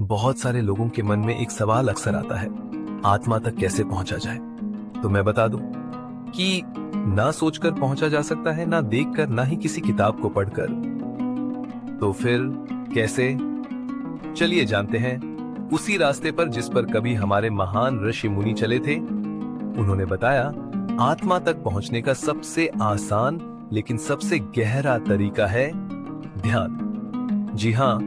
बहुत सारे लोगों के मन में एक सवाल अक्सर आता है, आत्मा तक कैसे पहुंचा जाए। तो मैं बता दूं कि ना सोचकर पहुंचा जा सकता है, ना देखकर, ना ही किसी किताब को पढ़कर। तो फिर कैसे? चलिए जानते हैं उसी रास्ते पर जिस पर कभी हमारे महान ऋषि मुनि चले थे। उन्होंने बताया, आत्मा तक पहुंचने का सबसे आसान लेकिन सबसे गहरा तरीका है ध्यान। जी हां,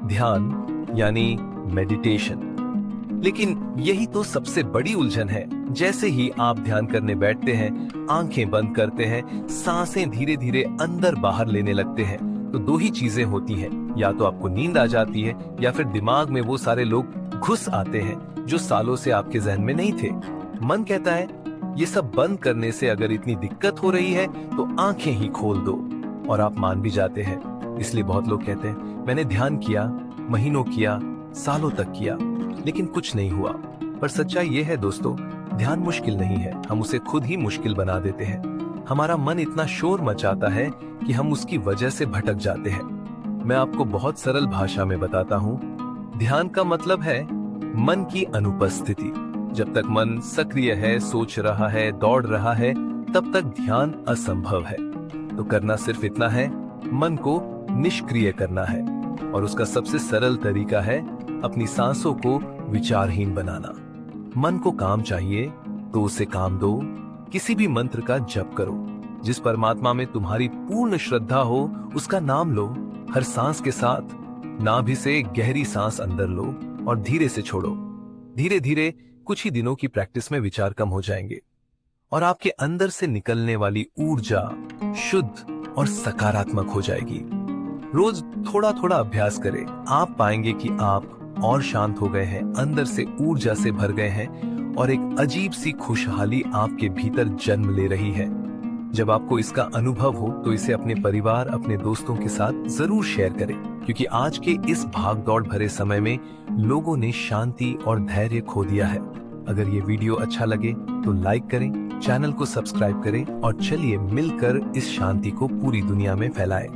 ध्यान यानी मेडिटेशन। लेकिन यही तो सबसे बड़ी उलझन है। जैसे ही आप ध्यान करने बैठते हैं, आंखें बंद करते हैं, सांसें धीरे धीरे अंदर बाहर लेने लगते हैं, तो दो ही चीजें होती हैं, या तो आपको नींद आ जाती है या फिर दिमाग में वो सारे लोग घुस आते हैं जो सालों से आपके जहन में नहीं थे। मन कहता है ये सब बंद करने से अगर इतनी दिक्कत हो रही है तो आंखें ही खोल दो, और आप मान भी जाते हैं। इसलिए बहुत लोग कहते हैं मैंने ध्यान किया, महीनों किया, सालों तक किया, लेकिन कुछ नहीं हुआ। पर सच्चाई ये है दोस्तों, ध्यान मुश्किल नहीं है, हम उसे खुद ही मुश्किल बना देते हैं। हमारा मन इतना शोर मचाता है कि हम उसकी वजह से भटक जाते हैं। मैं आपको बहुत सरल भाषा में बताता हूँ। ध्यान का मतलब है मन की अनुपस्थिति। जब तक मन सक्रिय है, सोच रहा है, दौड़ रहा है, तब तक ध्यान असंभव है। तो करना सिर्फ इतना है, मन को निष्क्रिय करना है, और उसका सबसे सरल तरीका है अपनी सांसों को विचारहीन बनाना। मन को काम चाहिए तो उसे काम दो। किसी भी मंत्र का जप करो, जिस परमात्मा में तुम्हारी पूर्ण श्रद्धा हो उसका नाम लो। हर सांस के साथ नाभि से गहरी सांस अंदर लो और धीरे से छोड़ो। धीरे धीरे कुछ ही दिनों की प्रैक्टिस में विचार कम हो जाएंगे और आपके अंदर से निकलने वाली ऊर्जा शुद्ध और सकारात्मक हो जाएगी। रोज थोड़ा थोड़ा अभ्यास करें, आप पाएंगे कि आप और शांत हो गए हैं, अंदर से ऊर्जा से भर गए हैं, और एक अजीब सी खुशहाली आपके भीतर जन्म ले रही है। जब आपको इसका अनुभव हो तो इसे अपने परिवार, अपने दोस्तों के साथ जरूर शेयर करें, क्योंकि आज के इस भागदौड़ भरे समय में लोगों ने शांति और धैर्य खो दिया है। अगर ये वीडियो अच्छा लगे तो लाइक करें, चैनल को सब्सक्राइब करें, और चलिए मिलकर इस शांति को पूरी दुनिया में फैलाएं।